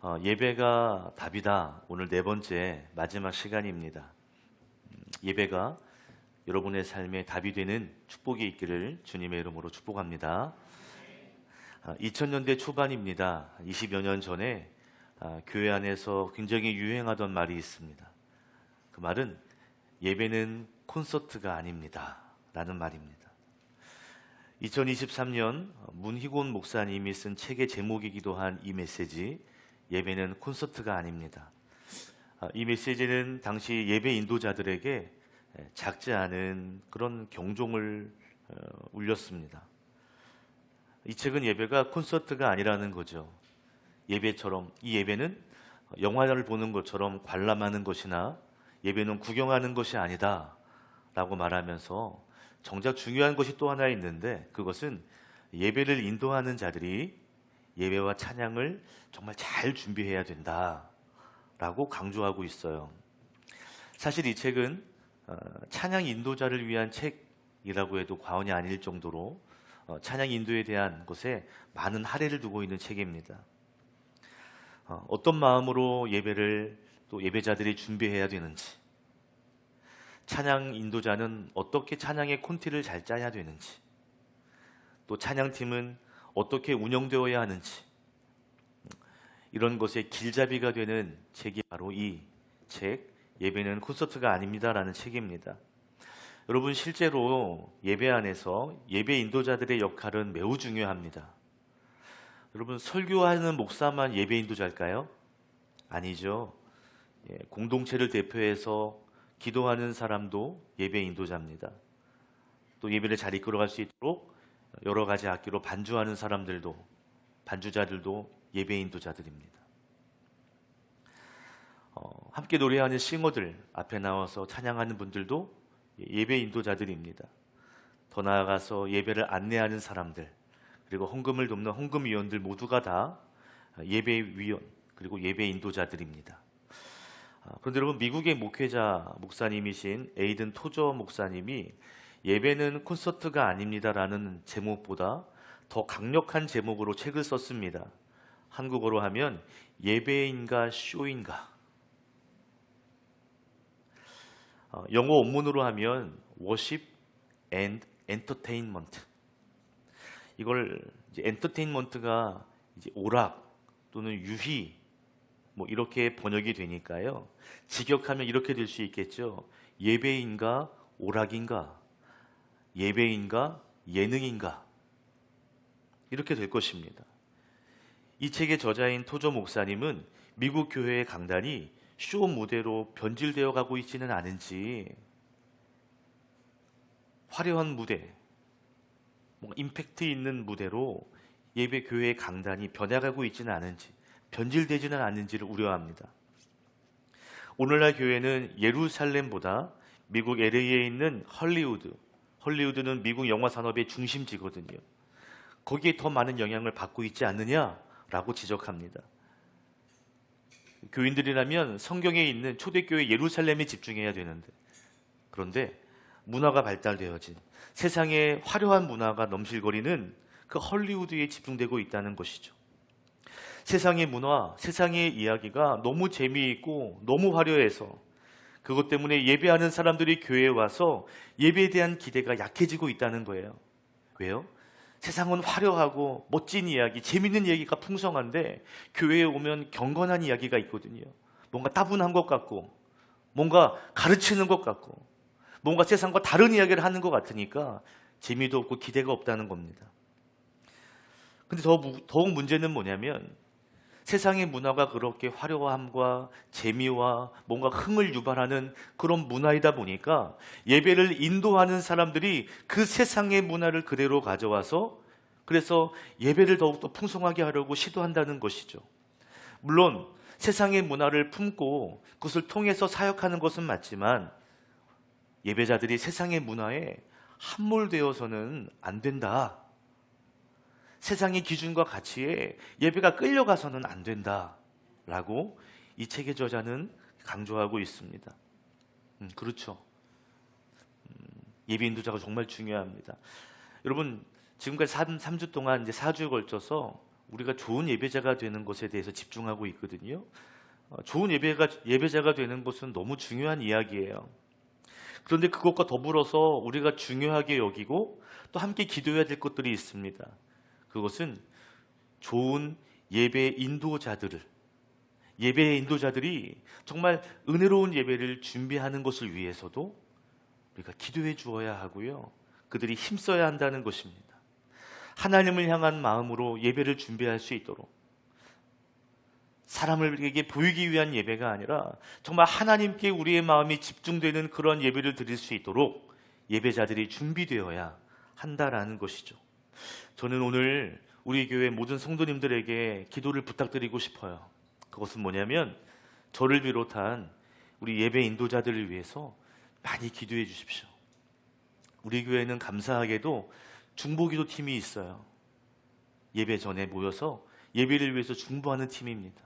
예배가 답이다. 오늘 네 번째 마지막 시간입니다. 예배가 여러분의 삶에 답이 되는 축복이 있기를 주님의 이름으로 축복합니다. 2000년대 초반입니다. 20여 년 전에 교회 안에서 굉장히 유행하던 말이 있습니다. 그 말은 예배는 콘서트가 아닙니다. 라는 말입니다. 2023년 문희곤 목사님이 쓴 책의 제목이기도 한 이 메시지, 예배는 콘서트가 아닙니다. 이 메시지는 당시 예배 인도자들에게 작지 않은 그런 경종을 울렸습니다. 이 책은 예배가 콘서트가 아니라는 거죠. 예배처럼, 이 예배는 영화를 보는 것처럼 관람하는 것이나 예배는 구경하는 것이 아니다 라고 말하면서 정작 중요한 것이 또 하나 있는데, 그것은 예배를 인도하는 자들이 예배와 찬양을 정말 잘 준비해야 된다라고 강조하고 있어요. 사실 이 책은 찬양 인도자를 위한 책이라고 해도 과언이 아닐 정도로 찬양 인도에 대한 것에 많은 할애를 두고 있는 책입니다. 어떤 마음으로 예배를 또 예배자들이 준비해야 되는지, 찬양 인도자는 어떻게 찬양의 콘티를 잘 짜야 되는지, 또 찬양팀은 어떻게 운영되어야 하는지, 이런 것의 길잡이가 되는 책이 바로 이 책, 예배는 콘서트가 아닙니다라는 책입니다. 여러분, 실제로 예배 안에서 예배 인도자들의 역할은 매우 중요합니다. 여러분, 설교하는 목사만 예배 인도자일까요? 아니죠. 공동체를 대표해서 기도하는 사람도 예배 인도자입니다. 또 예배를 잘 이끌어갈 수 있도록 여러 가지 악기로 반주하는 사람들도, 반주자들도 예배 인도자들입니다. 함께 노래하는 싱어들, 앞에 나와서 찬양하는 분들도 예배 인도자들입니다. 더 나아가서 예배를 안내하는 사람들, 그리고 헌금을 돕는 헌금위원들 모두가 다 예배위원, 그리고 예배 인도자들입니다. 그런데 여러분, 미국의 목회자 목사님이신 에이든 토저 목사님이 예배는 콘서트가 아닙니다라는 제목보다 더 강력한 제목으로 책을 썼습니다. 한국어로 하면 예배인가 쇼인가, 영어 원문으로 하면 worship and entertainment. 이걸 이제 엔터테인먼트가 이제 오락 또는 유희 이렇게 번역이 되니까요, 직역하면 이렇게 될 수 있겠죠. 예배인가 오락인가, 예배인가 예능인가, 이렇게 될 것입니다. 이 책의 저자인 토저 목사님은 미국 교회의 강단이 쇼 무대로 변질되어 가고 있지는 않은지, 화려한 무대, 임팩트 있는 무대로 예배 교회의 강단이 변해가고 있지는 않은지, 변질되지는 않는지를 우려합니다. 오늘날 교회는 예루살렘보다 미국 LA에 있는 헐리우드는 미국 영화 산업의 중심지거든요. 거기에 더 많은 영향을 받고 있지 않느냐라고 지적합니다. 교인들이라면 성경에 있는 초대교회 예루살렘에 집중해야 되는데, 그런데 문화가 발달되어진 세상의 화려한 문화가 넘실거리는 그 헐리우드에 집중되고 있다는 것이죠. 세상의 문화, 세상의 이야기가 너무 재미있고 너무 화려해서 그것 때문에 예배하는 사람들이 교회에 와서 예배에 대한 기대가 약해지고 있다는 거예요. 왜요? 세상은 화려하고 멋진 이야기, 재밌는 얘기가 풍성한데 교회에 오면 경건한 이야기가 있거든요. 뭔가 따분한 것 같고, 뭔가 가르치는 것 같고, 뭔가 세상과 다른 이야기를 하는 것 같으니까 재미도 없고 기대가 없다는 겁니다. 근데 더욱 문제는 뭐냐면, 세상의 문화가 그렇게 화려함과 재미와 뭔가 흥을 유발하는 그런 문화이다 보니까 예배를 인도하는 사람들이 그 세상의 문화를 그대로 가져와서 그래서 예배를 더욱더 풍성하게 하려고 시도한다는 것이죠. 물론 세상의 문화를 품고 그것을 통해서 사역하는 것은 맞지만 예배자들이 세상의 문화에 함몰되어서는 안 된다. 세상의 기준과 가치에 예배가 끌려가서는 안 된다라고 이 책의 저자는 강조하고 있습니다. 그렇죠. 예배 인도자가 정말 중요합니다. 여러분, 지금까지 3주 동안 이제 4주에 걸쳐서 우리가 좋은 예배자가 되는 것에 대해서 집중하고 있거든요. 좋은 예배자가 되는 것은 너무 중요한 이야기예요. 그런데 그것과 더불어서 우리가 중요하게 여기고 또 함께 기도해야 될 것들이 있습니다. 그것은 좋은 예배의 인도자들이 정말 은혜로운 예배를 준비하는 것을 위해서도 우리가 기도해 주어야 하고요. 그들이 힘써야 한다는 것입니다. 하나님을 향한 마음으로 예배를 준비할 수 있도록, 사람에게 보이기 위한 예배가 아니라 정말 하나님께 우리의 마음이 집중되는 그런 예배를 드릴 수 있도록 예배자들이 준비되어야 한다라는 것이죠. 저는 오늘 우리 교회 모든 성도님들에게 기도를 부탁드리고 싶어요. 그것은 뭐냐면 저를 비롯한 우리 예배 인도자들을 위해서 많이 기도해 주십시오. 우리 교회는 감사하게도 중보기도 팀이 있어요. 예배 전에 모여서 예배를 위해서 중보하는 팀입니다.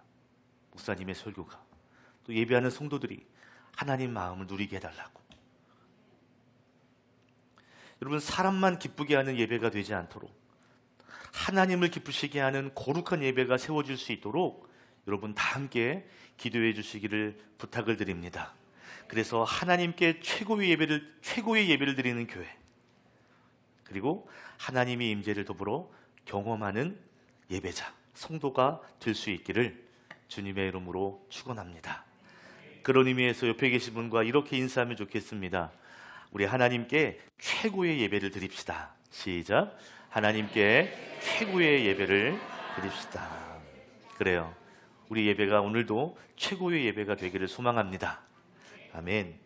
목사님의 설교가, 또 예배하는 성도들이 하나님 마음을 누리게 해달라고. 여러분, 사람만 기쁘게 하는 예배가 되지 않도록 하나님을 기쁘시게 하는 거룩한 예배가 세워질 수 있도록 여러분 다 함께 기도해 주시기를 부탁을 드립니다. 그래서 하나님께 최고의 예배를 드리는 교회, 그리고 하나님의 임재를 더불어 경험하는 예배자, 성도가 될 수 있기를 주님의 이름으로 축원합니다. 그런 의미에서 옆에 계신 분과 이렇게 인사하면 좋겠습니다. 우리 하나님께 최고의 예배를 드립시다. 시작. 하나님께 최고의 예배를 드립시다. 그래요. 우리 예배가 오늘도 최고의 예배가 되기를 소망합니다. 아멘.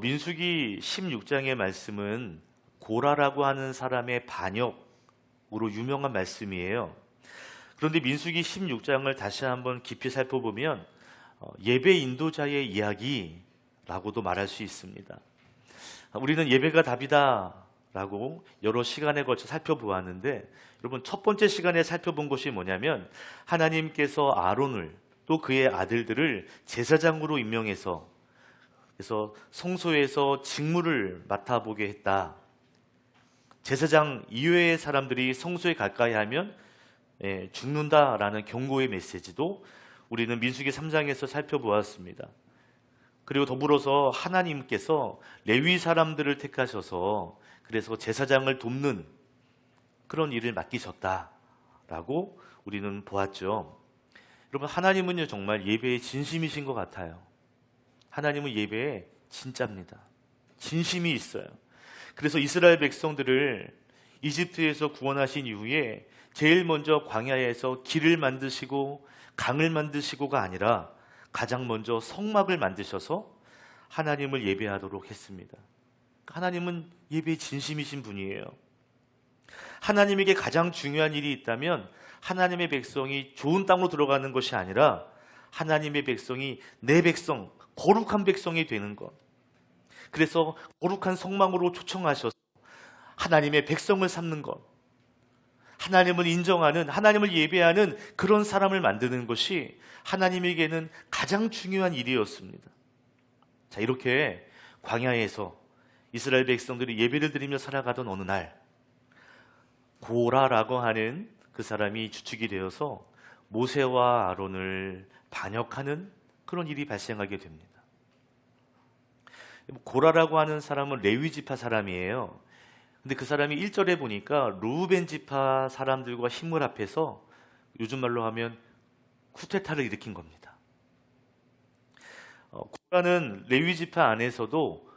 민수기 16장의 말씀은 고라라고 하는 사람의 반역으로 유명한 말씀이에요. 그런데 민수기 16장을 다시 한번 깊이 살펴보면 예배 인도자의 이야기라고도 말할 수 있습니다. 우리는 예배가 답이다 라고 여러 시간에 걸쳐 살펴보았는데, 여러분 첫 번째 시간에 살펴본 것이 뭐냐면 하나님께서 아론을 또 그의 아들들을 제사장으로 임명해서 그래서 성소에서 직무를 맡아보게 했다. 제사장 이외의 사람들이 성소에 가까이 하면 죽는다라는 경고의 메시지도 우리는 민수기 3장에서 살펴보았습니다. 그리고 더불어서 하나님께서 레위 사람들을 택하셔서 그래서 제사장을 돕는 그런 일을 맡기셨다라고 우리는 보았죠. 여러분, 하나님은요 정말 예배에 진심이신 것 같아요. 하나님은 예배에 진짜입니다. 진심이 있어요. 그래서 이스라엘 백성들을 이집트에서 구원하신 이후에 제일 먼저 광야에서 길을 만드시고 강을 만드시고가 아니라 가장 먼저 성막을 만드셔서 하나님을 예배하도록 했습니다. 하나님은 예배에 진심이신 분이에요. 하나님에게 가장 중요한 일이 있다면 하나님의 백성이 좋은 땅으로 들어가는 것이 아니라 하나님의 백성이 내 백성, 거룩한 백성이 되는 것. 그래서 거룩한 성막으로 초청하셔서 하나님의 백성을 삼는 것, 하나님을 인정하는, 하나님을 예배하는 그런 사람을 만드는 것이 하나님에게는 가장 중요한 일이었습니다. 자, 이렇게 광야에서 이스라엘 백성들이 예배를 드리며 살아가던 어느 날 고라라고 하는 그 사람이 주축이 되어서 모세와 아론을 반역하는 그런 일이 발생하게 됩니다. 고라라고 하는 사람은 레위 지파 사람이에요. 근데 그 사람이 1절에 보니까 루벤 지파 사람들과 힘을 합해서 요즘 말로 하면 쿠데타를 일으킨 겁니다. 고라는 레위 지파 안에서도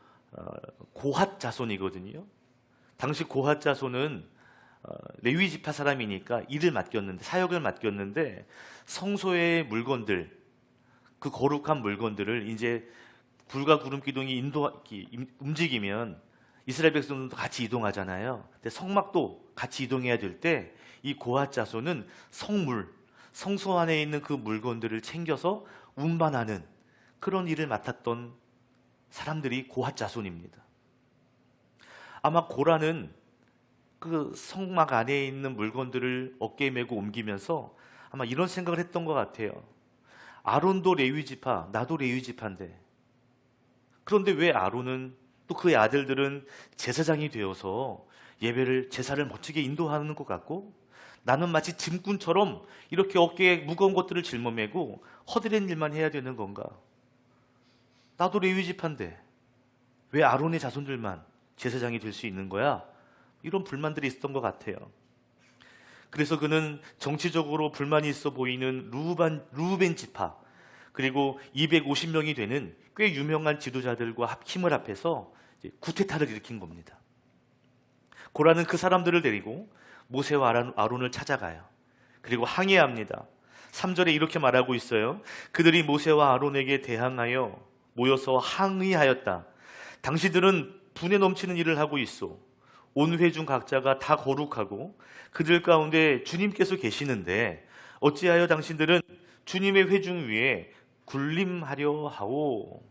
고핫 자손이거든요. 당시 고핫 자손은 레위 지파 사람이니까 사역을 맡겼는데 성소의 물건들, 그 거룩한 물건들을 이제 불과 구름 기둥이 움직이면 이스라엘 백성들도 같이 이동하잖아요. 근데 성막도 같이 이동해야 될 때 이 고핫 자손은 성소 안에 있는 그 물건들을 챙겨서 운반하는 그런 일을 맡았던 사람들이 고핫 자손입니다. 아마 고라는 그 성막 안에 있는 물건들을 어깨에 메고 옮기면서 아마 이런 생각을 했던 것 같아요. 아론도 레위 지파, 나도 레위 지파인데, 그런데 왜 아론은 또 그의 아들들은 제사장이 되어서 제사를 멋지게 인도하는 것 같고, 나는 마치 짐꾼처럼 이렇게 어깨에 무거운 것들을 짊어매고 허드렛 일만 해야 되는 건가? 나도 레위 지파인데 왜 아론의 자손들만 제사장이 될 수 있는 거야? 이런 불만들이 있었던 것 같아요. 그래서 그는 정치적으로 불만이 있어 보이는 루벤 지파, 그리고 250명이 되는 꽤 유명한 지도자들과 힘을 합해서 구테타를 일으킨 겁니다. 고라는 그 사람들을 데리고 모세와 아론을 찾아가요. 그리고 항의합니다. 3절에 이렇게 말하고 있어요. 그들이 모세와 아론에게 대항하여 모여서 항의하였다. 당신들은 분에 넘치는 일을 하고 있어. 온 회중 각자가 다 거룩하고 그들 가운데 주님께서 계시는데 어찌하여 당신들은 주님의 회중 위에 군림하려 하오.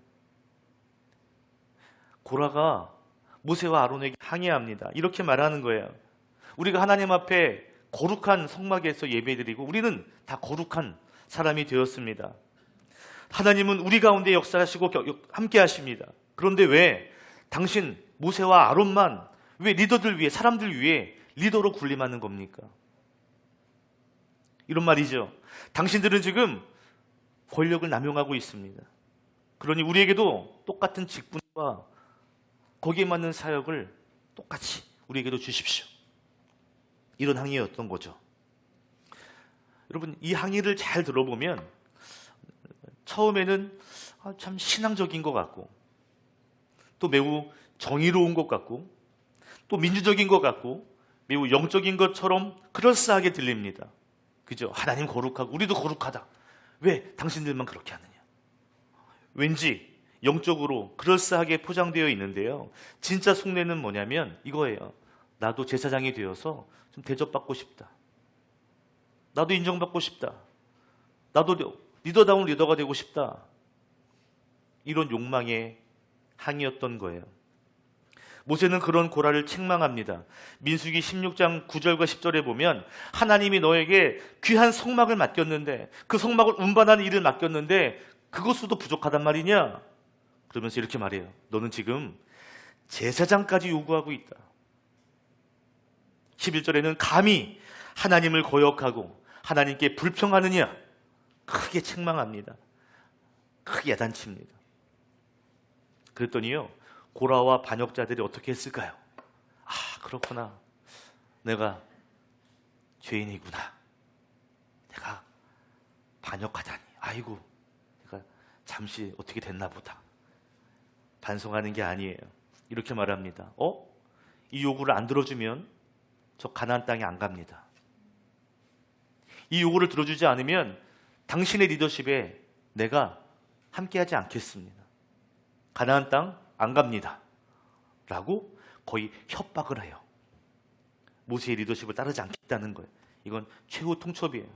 고라가 모세와 아론에게 항의합니다. 이렇게 말하는 거예요. 우리가 하나님 앞에 거룩한 성막에서 예배드리고 우리는 다 거룩한 사람이 되었습니다. 하나님은 우리 가운데 역사하시고 함께 하십니다. 그런데 왜 당신 모세와 아론만 왜 리더들 위에, 사람들 위에 리더로 군림하는 겁니까? 이런 말이죠. 당신들은 지금 권력을 남용하고 있습니다. 그러니 우리에게도 똑같은 직분과 거기에 맞는 사역을 똑같이 우리에게도 주십시오. 이런 항의였던 거죠. 여러분, 이 항의를 잘 들어보면 처음에는 참 신앙적인 것 같고 또 매우 정의로운 것 같고 또 민주적인 것 같고 매우 영적인 것처럼 그럴싸하게 들립니다. 그죠? 하나님 거룩하고 우리도 거룩하다. 왜 당신들만 그렇게 하느냐? 왠지 영적으로 그럴싸하게 포장되어 있는데요. 진짜 속내는 뭐냐면 이거예요. 나도 제사장이 되어서 좀 대접받고 싶다. 나도 인정받고 싶다. 나도 리더다운 리더가 되고 싶다. 이런 욕망의 항의였던 거예요. 모세는 그런 고라를 책망합니다. 민수기 16장 9절과 10절에 보면 하나님이 너에게 귀한 성막을 맡겼는데 그 성막을 운반하는 일을 맡겼는데 그것으로도 부족하단 말이냐? 그러면서 이렇게 말해요. 너는 지금 제사장까지 요구하고 있다. 11절에는 감히 하나님을 거역하고 하나님께 불평하느냐? 크게 책망합니다. 크게 야단칩니다. 그랬더니요, 고라와 반역자들이 어떻게 했을까요? 아, 그렇구나. 내가 죄인이구나. 내가 반역하다니. 아이고, 내가 잠시 어떻게 됐나 보다. 반성하는 게 아니에요. 이렇게 말합니다. 이 요구를 안 들어주면 저 가나안 땅에 안 갑니다. 이 요구를 들어주지 않으면 당신의 리더십에 내가 함께하지 않겠습니다. 가나안 땅 안 갑니다. 라고 거의 협박을 해요. 모세의 리더십을 따르지 않겠다는 거예요. 이건 최후 통첩이에요.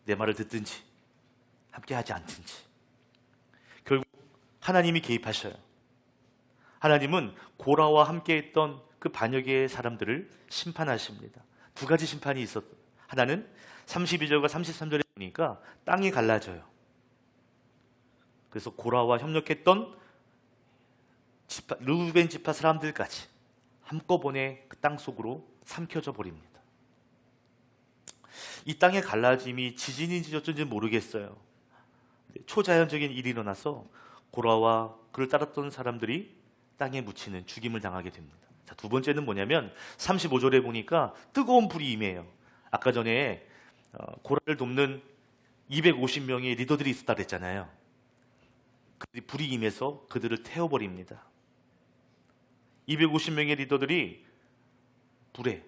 내 말을 듣든지 함께하지 않든지. 결국 하나님이 개입하셔요. 하나님은 고라와 함께했던 그 반역의 사람들을 심판하십니다. 두 가지 심판이 있었어요. 하나는 32절과 33절에 보니까 땅이 갈라져요. 그래서 고라와 협력했던 르우벤 지파 사람들까지 한꺼번에 그 땅 속으로 삼켜져 버립니다. 이 땅의 갈라짐이 지진인지 어쩐지 모르겠어요. 초자연적인 일이 일어나서 고라와 그를 따랐던 사람들이 땅에 묻히는 죽임을 당하게 됩니다. 자, 두 번째는 뭐냐면 35절에 보니까 뜨거운 불이 임해요. 아까 전에 고라를 돕는 250명의 리더들이 있었다 그랬잖아요. 그들이 불이 임해서 그들을 태워버립니다. 250명의 리더들이 불에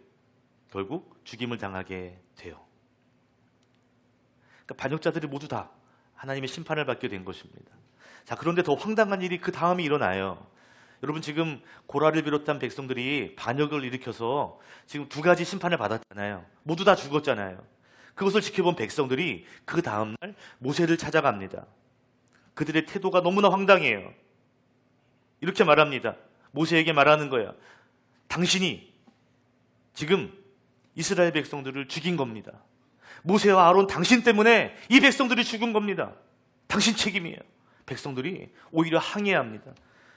결국 죽임을 당하게 돼요. 그러니까 반역자들이 모두 다 하나님의 심판을 받게 된 것입니다. 자, 그런데 더 황당한 일이 그 다음에 일어나요. 여러분, 지금 고라를 비롯한 백성들이 반역을 일으켜서 지금 두 가지 심판을 받았잖아요. 모두 다 죽었잖아요. 그것을 지켜본 백성들이 그 다음날 모세를 찾아갑니다. 그들의 태도가 너무나 황당해요. 이렇게 말합니다. 모세에게 말하는 거야. 당신이 지금 이스라엘 백성들을 죽인 겁니다. 모세와 아론 당신 때문에 이 백성들이 죽은 겁니다. 당신 책임이에요. 백성들이 오히려 항의합니다.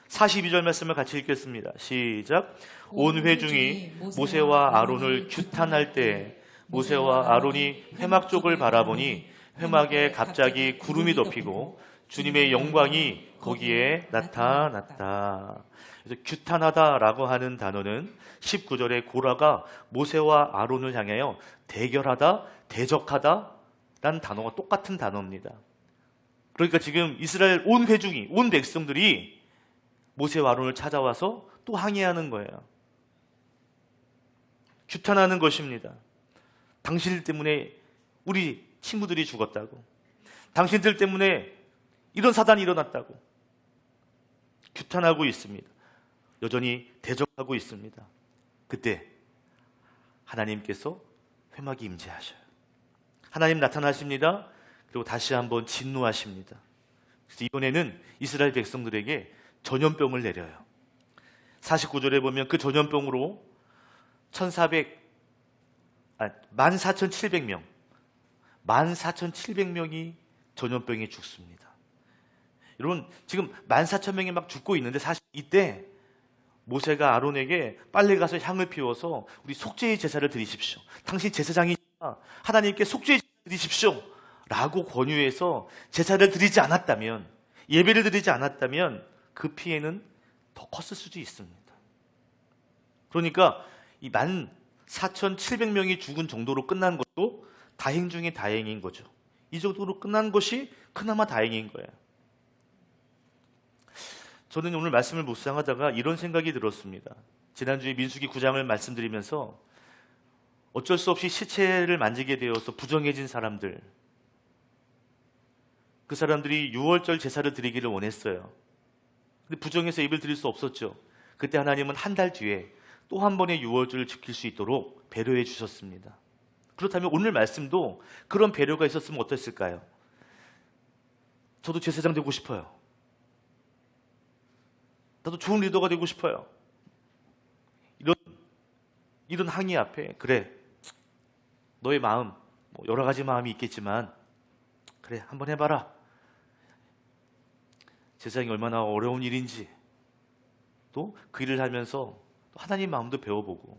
42절 말씀을 같이 읽겠습니다. 시작. 온 회중이 모세와 아론을 규탄할 때 모세와 아론이 회막 쪽을 바라보니 회막에 갑자기 구름이 덮이고 주님의 영광이 거기에 나타났다. 그래서 규탄하다라고 하는 단어는 19절에 고라가 모세와 아론을 향하여 대결하다, 대적하다 라는 단어가 똑같은 단어입니다. 그러니까 지금 이스라엘 온 회중이, 온 백성들이 모세와 아론을 찾아와서 또 항의하는 거예요. 규탄하는 것입니다. 당신들 때문에 우리 친구들이 죽었다고, 당신들 때문에 이런 사단이 일어났다고 규탄하고 있습니다. 여전히 대적하고 있습니다. 그때 하나님께서 회막에 임재하셔요. 하나님 나타나십니다. 그리고 다시 한번 진노하십니다. 그래서 이번에는 이스라엘 백성들에게 전염병을 내려요. 49절에 보면 그 전염병으로 14,700명 14,700명이 전염병에 죽습니다. 여러분, 지금 14,000명이 막 죽고 있는데 사실 이때 모세가 아론에게 빨리 가서 향을 피워서 우리 속죄의 제사를 드리십시오. 당신 제사장이니까 하나님께 속죄의 제사를 드리십시오 라고 권유해서 제사를 드리지 않았다면, 예배를 드리지 않았다면 그 피해는 더 컸을 수도 있습니다. 그러니까 이 14,700명이 죽은 정도로 끝난 것도 다행 중에 다행인 거죠. 이 정도로 끝난 것이 그나마 다행인 거예요. 저는 오늘 말씀을 묵상하다가 이런 생각이 들었습니다. 지난주에 민수기 9장을 말씀드리면서 어쩔 수 없이 시체를 만지게 되어서 부정해진 사람들, 그 사람들이 유월절 제사를 드리기를 원했어요. 근데 부정해서 예배를 드릴 수 없었죠. 그때 하나님은 한 달 뒤에 또 한 번의 유월절을 지킬 수 있도록 배려해 주셨습니다. 그렇다면 오늘 말씀도 그런 배려가 있었으면 어땠을까요? 저도 제사장 되고 싶어요. 나도 좋은 리더가 되고 싶어요. 이런 항의 앞에 그래, 너의 마음, 여러 가지 마음이 있겠지만 그래, 한번 해봐라. 제사장이 얼마나 어려운 일인지, 또 그 일을 하면서 또 하나님 마음도 배워보고,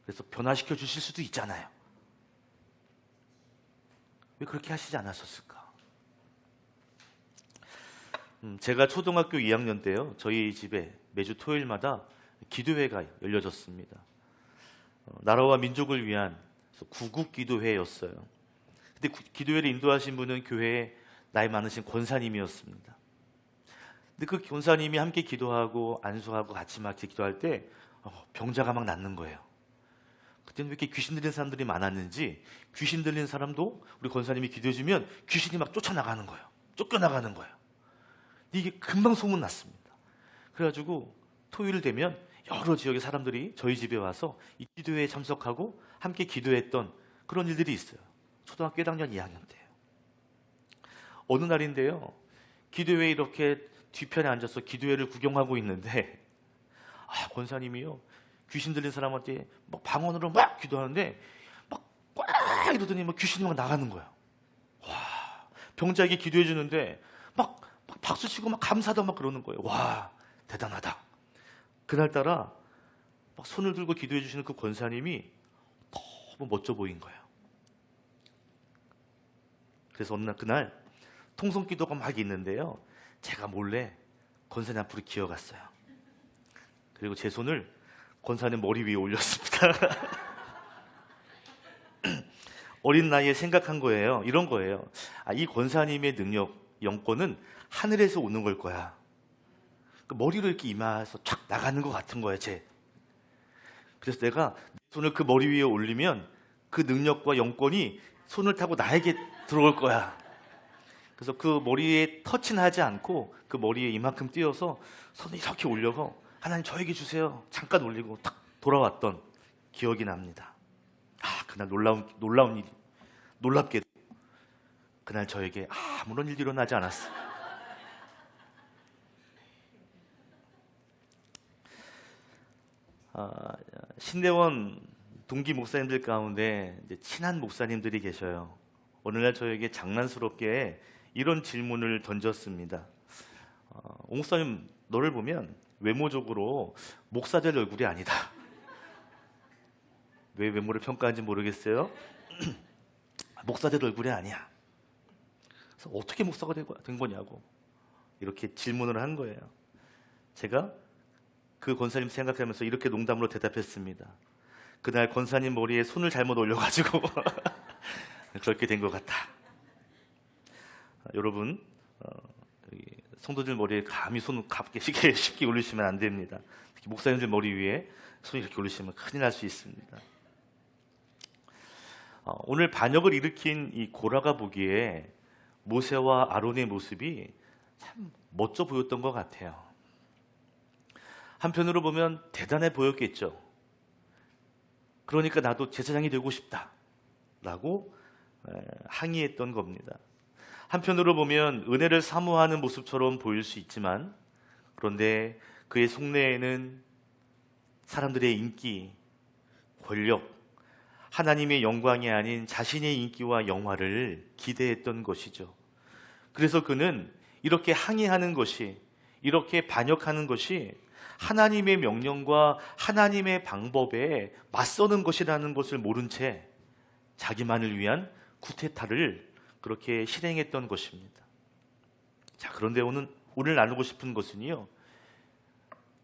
그래서 변화시켜 주실 수도 있잖아요. 왜 그렇게 하시지 않았었을까? 제가 초등학교 2학년 때요, 저희 집에 매주 토요일마다 기도회가 열려졌습니다. 나라와 민족을 위한 구국 기도회였어요. 근데 기도회를 인도하신 분은 교회에 나이 많으신 권사님이었습니다. 근데 그 권사님이 함께 기도하고 안수하고 같이 막 기도할 때 병자가 막 낫는 거예요. 그때는 왜 이렇게 귀신 들린 사람들이 많았는지, 귀신 들린 사람도 우리 권사님이 기도해주면 귀신이 막 쫓아나가는 거예요. 쫓겨나가는 거예요. 이게 금방 소문났습니다. 그래가지고 토요일 되면 여러 지역의 사람들이 저희 집에 와서 이 기도회에 참석하고 함께 기도했던 그런 일들이 있어요. 초등학교 1학년 2학년 때예요. 어느 날인데요, 기도회에 이렇게 뒤편에 앉아서 기도회를 구경하고 있는데 권사님이요, 귀신 들린 사람한테 막 방언으로 막 기도하는데 막 꽉 이러더니 막 귀신이 막 나가는 거예요. 와, 병자에게 기도해 주는데 막 박수 치고 막 감사하다 막 그러는 거예요. 와, 대단하다. 그날따라 막 손을 들고 기도해 주시는 그 권사님이 너무 멋져 보인 거예요. 그래서 어느 날 그날 통성 기도가 막 있는데요, 제가 몰래 권사님 앞으로 기어갔어요. 그리고 제 손을 권사님 머리 위에 올렸습니다. 어린 나이에 생각한 거예요. 이런 거예요. 이 권사님의 능력, 영권은 하늘에서 오는 걸 거야. 머리로 이렇게 임해서 촥 나가는 것 같은 거예요, 그래서 내가 손을 그 머리 위에 올리면 그 능력과 영권이 손을 타고 나에게 들어올 거야. 그래서 그 머리에 터치는 하지 않고 그 머리에 이만큼 띄어서 손을 이렇게 올려서 하나님 저에게 주세요. 잠깐 올리고 탁 돌아왔던 기억이 납니다. 그날 놀라운 일이, 놀랍게도 그날 저에게 아무런 일도 일어나지 않았어요. 신대원 동기 목사님들 가운데 이제 친한 목사님들이 계셔요. 어느 날 저에게 장난스럽게 이런 질문을 던졌습니다. 오 목사님, 너를 보면 외모적으로 목사 될 얼굴이 아니다. 왜 외모를 평가하는지 모르겠어요. 목사들 얼굴이 아니야. 그래서 어떻게 목사가 된 거냐고 이렇게 질문을 한 거예요. 제가 그 권사님 생각하면서 이렇게 농담으로 대답했습니다. 그날 권사님 머리에 손을 잘못 올려가지고 그렇게 된 것 같아. 여러분, 성도들 머리에 감히 손 쉽게 올리시면 안 됩니다. 특히 목사님들 머리 위에 손 이렇게 올리시면 큰일 날 수 있습니다. 오늘 반역을 일으킨 이 고라가 보기에 모세와 아론의 모습이 참 멋져 보였던 것 같아요. 한편으로 보면 대단해 보였겠죠. 그러니까 나도 제사장이 되고 싶다 라고 항의했던 겁니다. 한편으로 보면 은혜를 사모하는 모습처럼 보일 수 있지만, 그런데 그의 속내에는 사람들의 인기, 권력, 하나님의 영광이 아닌 자신의 인기와 영화를 기대했던 것이죠. 그래서 그는 이렇게 항의하는 것이, 이렇게 반역하는 것이 하나님의 명령과 하나님의 방법에 맞서는 것이라는 것을 모른 채 자기만을 위한 쿠데타를 그렇게 실행했던 것입니다. 자, 그런데 오늘 나누고 싶은 것은요,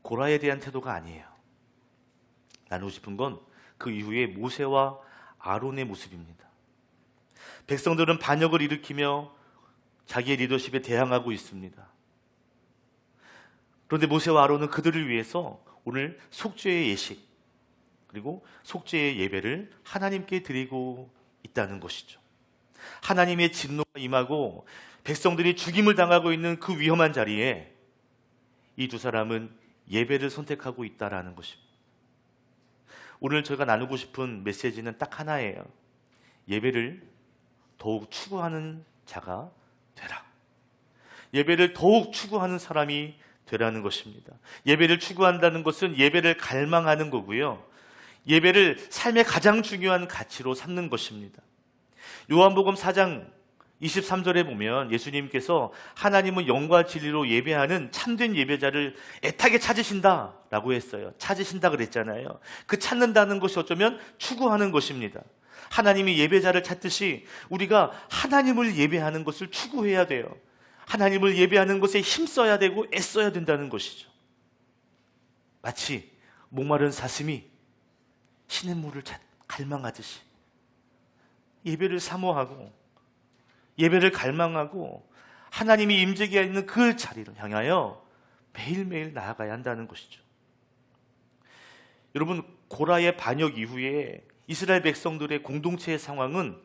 고라에 대한 태도가 아니에요. 나누고 싶은 건 그 이후에 모세와 아론의 모습입니다. 백성들은 반역을 일으키며 자기의 리더십에 대항하고 있습니다. 그런데 모세와 아론은 그들을 위해서 오늘 속죄의 예식, 그리고 속죄의 예배를 하나님께 드리고 있다는 것이죠. 하나님의 진노가 임하고 백성들이 죽임을 당하고 있는 그 위험한 자리에 이 두 사람은 예배를 선택하고 있다는 것입니다. 오늘 저희가 나누고 싶은 메시지는 딱 하나예요. 예배를 더욱 추구하는 자가 되라. 예배를 더욱 추구하는 사람이 되라는 것입니다. 예배를 추구한다는 것은 예배를 갈망하는 거고요, 예배를 삶의 가장 중요한 가치로 삼는 것입니다. 요한복음 4장 23절에 보면 예수님께서 하나님은 영과 진리로 예배하는 참된 예배자를 애타게 찾으신다라고 했어요. 찾으신다 그랬잖아요. 그 찾는다는 것이 어쩌면 추구하는 것입니다. 하나님이 예배자를 찾듯이 우리가 하나님을 예배하는 것을 추구해야 돼요. 하나님을 예배하는 것에 힘써야 되고 애써야 된다는 것이죠. 마치 목마른 사슴이 시냇물을 갈망하듯이 예배를 사모하고 예배를 갈망하고 하나님이 임재기에 있는 그 자리를 향하여 매일매일 나아가야 한다는 것이죠. 여러분, 고라의 반역 이후에 이스라엘 백성들의 공동체의 상황은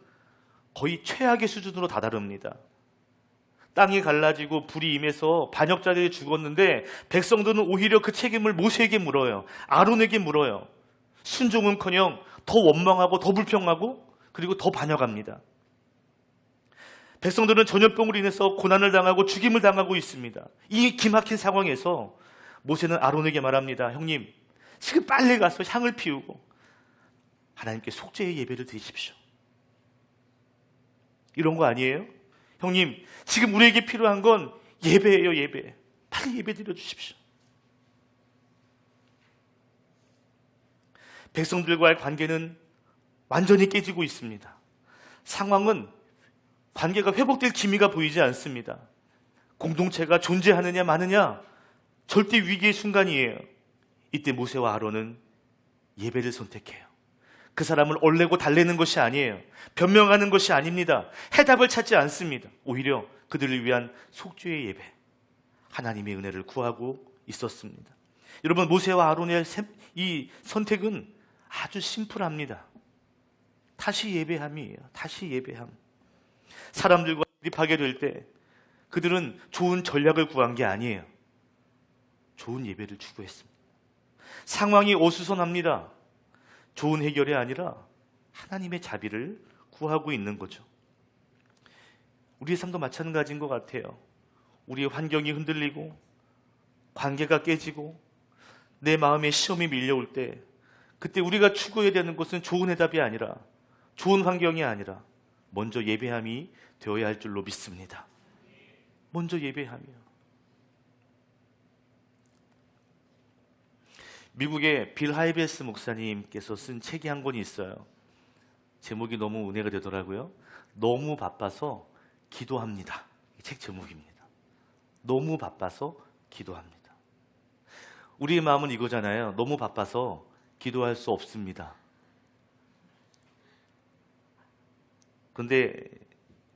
거의 최악의 수준으로 다다릅니다. 땅이 갈라지고 불이 임해서 반역자들이 죽었는데 백성들은 오히려 그 책임을 모세에게 물어요. 아론에게 물어요. 순종은커녕 더 원망하고 더 불평하고 그리고 더 반역합니다. 백성들은 전염병으로 인해서 고난을 당하고 죽임을 당하고 있습니다. 이 기막힌 상황에서 모세는 아론에게 말합니다. 형님, 지금 빨리 가서 향을 피우고 하나님께 속죄의 예배를 드리십시오. 이런 거 아니에요? 형님, 지금 우리에게 필요한 건 예배예요, 예배. 빨리 예배 드려 주십시오. 백성들과의 관계는 완전히 깨지고 있습니다. 상황은 관계가 회복될 기미가 보이지 않습니다. 공동체가 존재하느냐 마느냐 절대 위기의 순간이에요. 이때 모세와 아론은 예배를 선택해요. 그 사람을 얼레고 달래는 것이 아니에요. 변명하는 것이 아닙니다. 해답을 찾지 않습니다. 오히려 그들을 위한 속죄의 예배, 하나님의 은혜를 구하고 있었습니다. 여러분, 모세와 아론의 이 선택은 아주 심플합니다. 다시 예배함이에요. 다시 예배함. 사람들과 대립하게 될 때 그들은 좋은 전략을 구한 게 아니에요. 좋은 예배를 추구했습니다. 상황이 어수선합니다. 좋은 해결이 아니라 하나님의 자비를 구하고 있는 거죠. 우리의 삶도 마찬가지인 것 같아요. 우리의 환경이 흔들리고 관계가 깨지고 내 마음에 시험이 밀려올 때 그때 우리가 추구해야 되는 것은 좋은 해답이 아니라, 좋은 환경이 아니라 먼저 예배함이 되어야 할 줄로 믿습니다. 먼저 예배함이요. 미국의 빌 하이베스 목사님께서 쓴 책이 한 권이 있어요. 제목이 너무 은혜가 되더라고요. 너무 바빠서 기도합니다. 이 책 제목입니다. 너무 바빠서 기도합니다. 우리의 마음은 이거잖아요. 너무 바빠서 기도할 수 없습니다. 그런데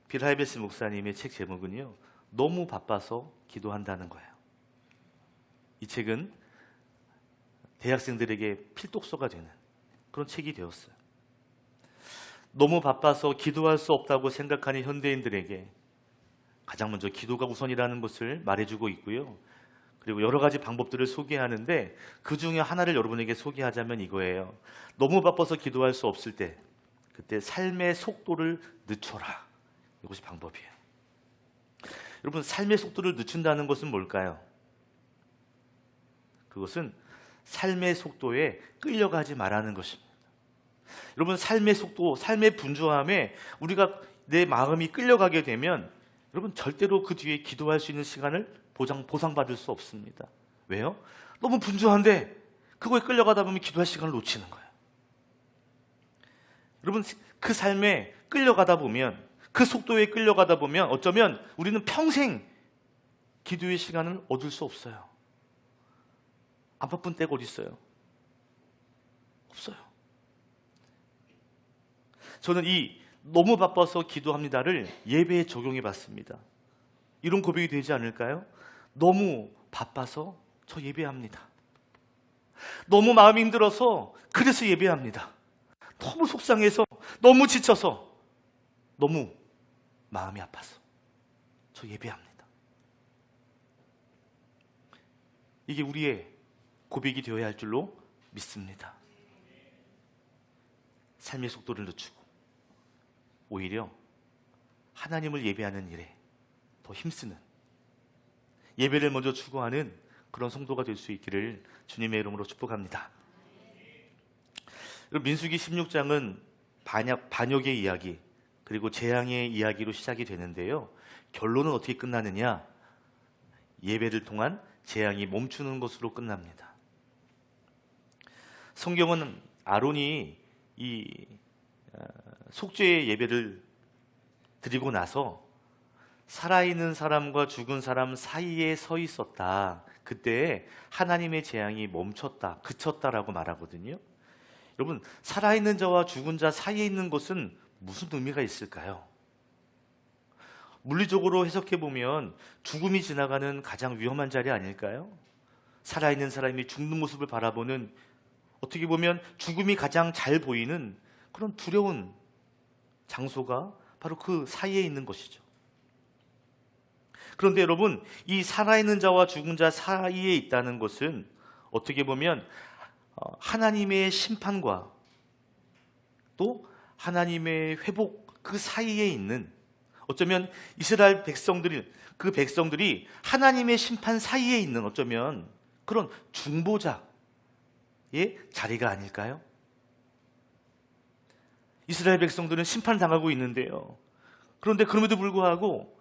빌 하이베스 목사님의 책 제목은요, 너무 바빠서 기도한다는 거예요. 이 책은 대학생들에게 필독서가 되는 그런 책이 되었어요. 너무 바빠서 기도할 수 없다고 생각하는 현대인들에게 가장 먼저 기도가 우선이라는 것을 말해주고 있고요. 그리고 여러 가지 방법들을 소개하는데 그 중에 하나를 여러분에게 소개하자면 이거예요. 너무 바빠서 기도할 수 없을 때 그때 삶의 속도를 늦춰라. 이것이 방법이에요. 여러분, 삶의 속도를 늦춘다는 것은 뭘까요? 그것은 삶의 속도에 끌려가지 말라는 것입니다. 여러분, 삶의 속도, 삶의 분주함에 우리가 내 마음이 끌려가게 되면 여러분 절대로 그 뒤에 기도할 수 있는 시간을 보상받을 수 없습니다. 왜요? 너무 분주한데 그거에 끌려가다 보면 기도할 시간을 놓치는 거예요. 여러분, 그 삶에 끌려가다 보면, 그 속도에 끌려가다 보면 어쩌면 우리는 평생 기도의 시간을 얻을 수 없어요. 안 바쁜 때가 어디 있어요? 없어요. 저는 이 너무 바빠서 기도합니다를 예배에 적용해 봤습니다. 이런 고백이 되지 않을까요? 너무 바빠서 저 예배합니다. 너무 마음이 힘들어서 그래서 예배합니다. 너무 속상해서, 너무 지쳐서, 너무 마음이 아파서 저 예배합니다. 이게 우리의 고백이 되어야 할 줄로 믿습니다. 삶의 속도를 늦추고 오히려 하나님을 예배하는 일에 더 힘쓰는, 예배를 먼저 추구하는 그런 성도가 될 수 있기를 주님의 이름으로 축복합니다. 민수기 16장은 반역의 이야기, 그리고 재앙의 이야기로 시작이 되는데요. 결론은 어떻게 끝나느냐? 예배를 통한 재앙이 멈추는 것으로 끝납니다. 성경은 아론이 이 속죄의 예배를 드리고 나서 살아있는 사람과 죽은 사람 사이에 서 있었다. 그때 하나님의 재앙이 멈췄다, 그쳤다라고 말하거든요. 여러분, 살아있는 자와 죽은 자 사이에 있는 것은 무슨 의미가 있을까요? 물리적으로 해석해 보면 죽음이 지나가는 가장 위험한 자리 아닐까요? 살아있는 사람이 죽는 모습을 바라보는, 어떻게 보면 죽음이 가장 잘 보이는 그런 두려운 장소가 바로 그 사이에 있는 것이죠. 그런데 여러분, 이 살아있는 자와 죽은 자 사이에 있다는 것은 어떻게 보면 하나님의 심판과 또 하나님의 회복, 그 사이에 있는, 어쩌면 이스라엘 백성들이, 그 백성들이 하나님의 심판 사이에 있는 어쩌면 그런 중보자의 자리가 아닐까요? 이스라엘 백성들은 심판당하고 있는데요. 그런데 그럼에도 불구하고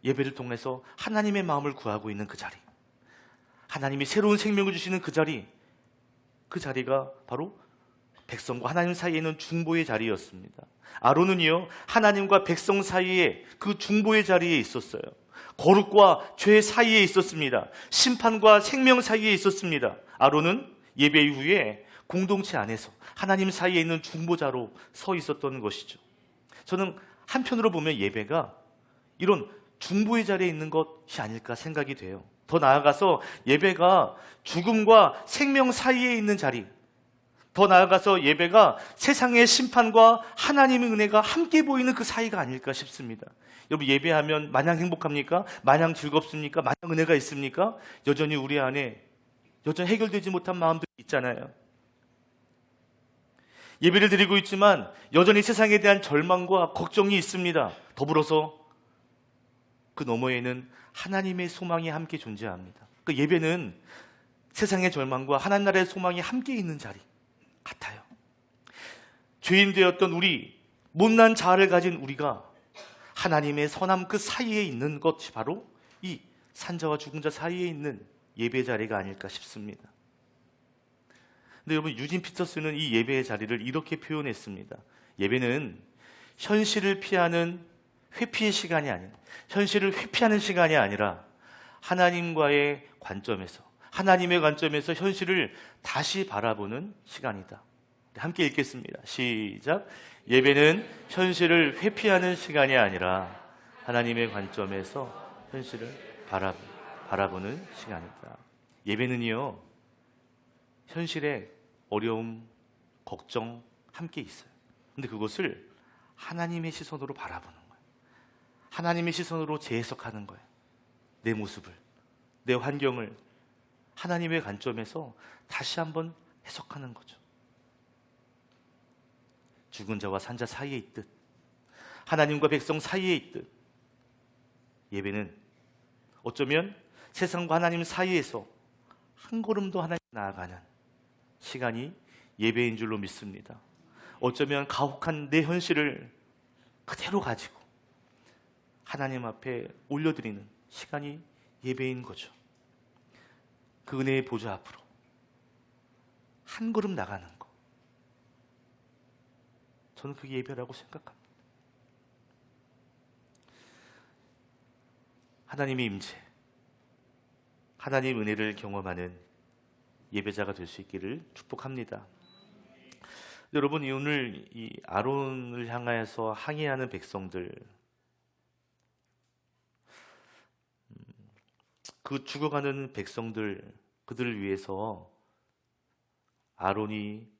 예배를 통해서 하나님의 마음을 구하고 있는 그 자리, 하나님이 새로운 생명을 주시는 그 자리, 그 자리가 바로 백성과 하나님 사이에 있는 중보의 자리였습니다. 아론은요, 하나님과 백성 사이에 그 중보의 자리에 있었어요. 거룩과 죄 사이에 있었습니다. 심판과 생명 사이에 있었습니다. 아론은 예배 이후에 공동체 안에서 하나님 사이에 있는 중보자로 서 있었던 것이죠. 저는 한편으로 보면 예배가 이런 중보의 자리에 있는 것이 아닐까 생각이 돼요. 더 나아가서 예배가 죽음과 생명 사이에 있는 자리, 더 나아가서 예배가 세상의 심판과 하나님의 은혜가 함께 보이는 그 사이가 아닐까 싶습니다. 여러분, 예배하면 마냥 행복합니까? 마냥 즐겁습니까? 마냥 은혜가 있습니까? 여전히 우리 안에 여전히 해결되지 못한 마음들이 있잖아요. 예배를 드리고 있지만 여전히 세상에 대한 절망과 걱정이 있습니다. 더불어서 그 너머에는 하나님의 소망이 함께 존재합니다. 그 예배는 세상의 절망과 하나님 나라의 소망이 함께 있는 자리 같아요. 죄인 되었던 우리, 못난 자아를 가진 우리가 하나님의 선함 그 사이에 있는 것이 바로 이 산자와 죽은 자 사이에 있는 예배 자리가 아닐까 싶습니다. 근데 여러분, 유진 피터스는 이 예배의 자리를 이렇게 표현했습니다. 예배는 현실을 피하는 회피의 시간이 아닌, 현실을 회피하는 시간이 아니라 하나님과의 관점에서, 하나님의 관점에서 현실을 다시 바라보는 시간이다. 함께 읽겠습니다. 시작. 예배는 현실을 회피하는 시간이 아니라 하나님의 관점에서 현실을 바라보는 시간이다. 예배는요, 현실의 어려움, 걱정 함께 있어요. 근데 그것을 하나님의 시선으로 바라보는 거예요. 하나님의 시선으로 재해석하는 거예요. 내 모습을, 내 환경을 하나님의 관점에서 다시 한번 해석하는 거죠. 죽은 자와 산 자 사이에 있듯, 하나님과 백성 사이에 있듯, 예배는 어쩌면 세상과 하나님 사이에서 한 걸음 더 하나님 나아가는 시간이 예배인 줄로 믿습니다. 어쩌면 가혹한 내 현실을 그대로 가지고 하나님 앞에 올려드리는 시간이 예배인 거죠. 그 은혜의 보좌 앞으로 한 걸음 나가는 거, 저는 그게 예배라고 생각합니다. 하나님의 임재, 하나님의 은혜를 경험하는 예배자가 될 수 있기를 축복합니다. 여러분, 오늘 이 아론을 향하여서 항의하는 백성들, 그 죽어가는 백성들, 그들을 위해서 아론이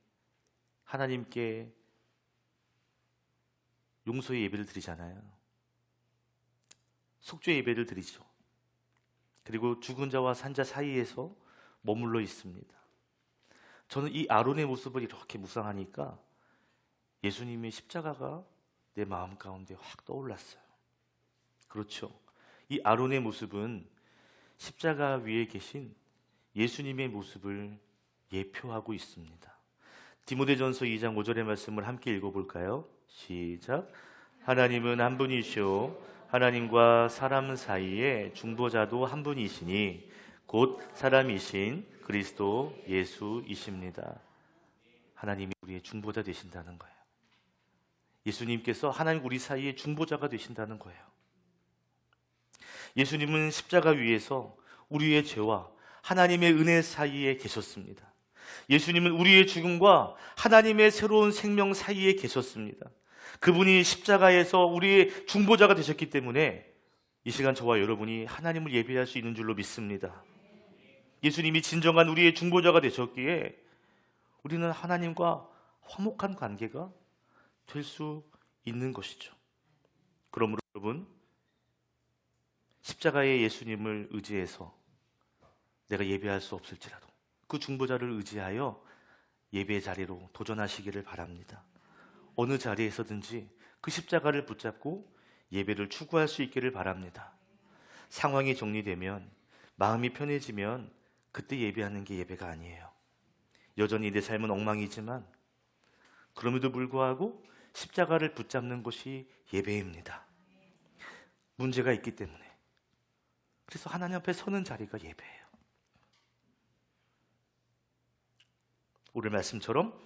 하나님께 용서의 예배를 드리잖아요. 속죄의 예배를 드리죠. 그리고 죽은 자와 산 자 사이에서 머물러 있습니다. 저는 이 아론의 모습을 이렇게 묵상하니까 예수님의 십자가가 내 마음 가운데 확 떠올랐어요. 그렇죠. 이 아론의 모습은 십자가 위에 계신 예수님의 모습을 예표하고 있습니다. 디모데전서 2장 5절의 말씀을 함께 읽어볼까요? 시작. 하나님은 한 분이시오 하나님과 사람 사이에 중보자도 한 분이시니 곧 사람이신 그리스도 예수이십니다. 하나님이 우리의 중보자 되신다는 거예요. 예수님께서 하나님 우리 사이에 중보자가 되신다는 거예요. 예수님은 십자가 위에서 우리의 죄와 하나님의 은혜 사이에 계셨습니다. 예수님은 우리의 죽음과 하나님의 새로운 생명 사이에 계셨습니다. 그분이 십자가에서 우리의 중보자가 되셨기 때문에 이 시간 저와 여러분이 하나님을 예배할 수 있는 줄로 믿습니다. 예수님이 진정한 우리의 중보자가 되셨기에 우리는 하나님과 화목한 관계가 될 수 있는 것이죠. 그러므로 여러분, 십자가의 예수님을 의지해서 내가 예배할 수 없을지라도 그 중보자를 의지하여 예배의 자리로 도전하시기를 바랍니다. 어느 자리에서든지 그 십자가를 붙잡고 예배를 추구할 수 있기를 바랍니다. 상황이 정리되면, 마음이 편해지면 그때 예배하는 게 예배가 아니에요. 여전히 내 삶은 엉망이지만 그럼에도 불구하고 십자가를 붙잡는 것이 예배입니다. 문제가 있기 때문에. 그래서 하나님 앞에 서는 자리가 예배예요. 오늘 말씀처럼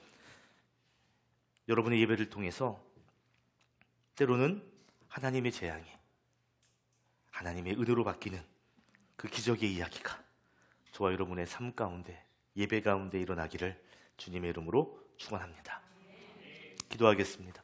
여러분의 예배를 통해서 때로는 하나님의 재앙이 하나님의 은혜로 바뀌는 그 기적의 이야기가 저와 여러분의 삶 가운데, 예배 가운데 일어나기를 주님의 이름으로 축원합니다. 기도하겠습니다.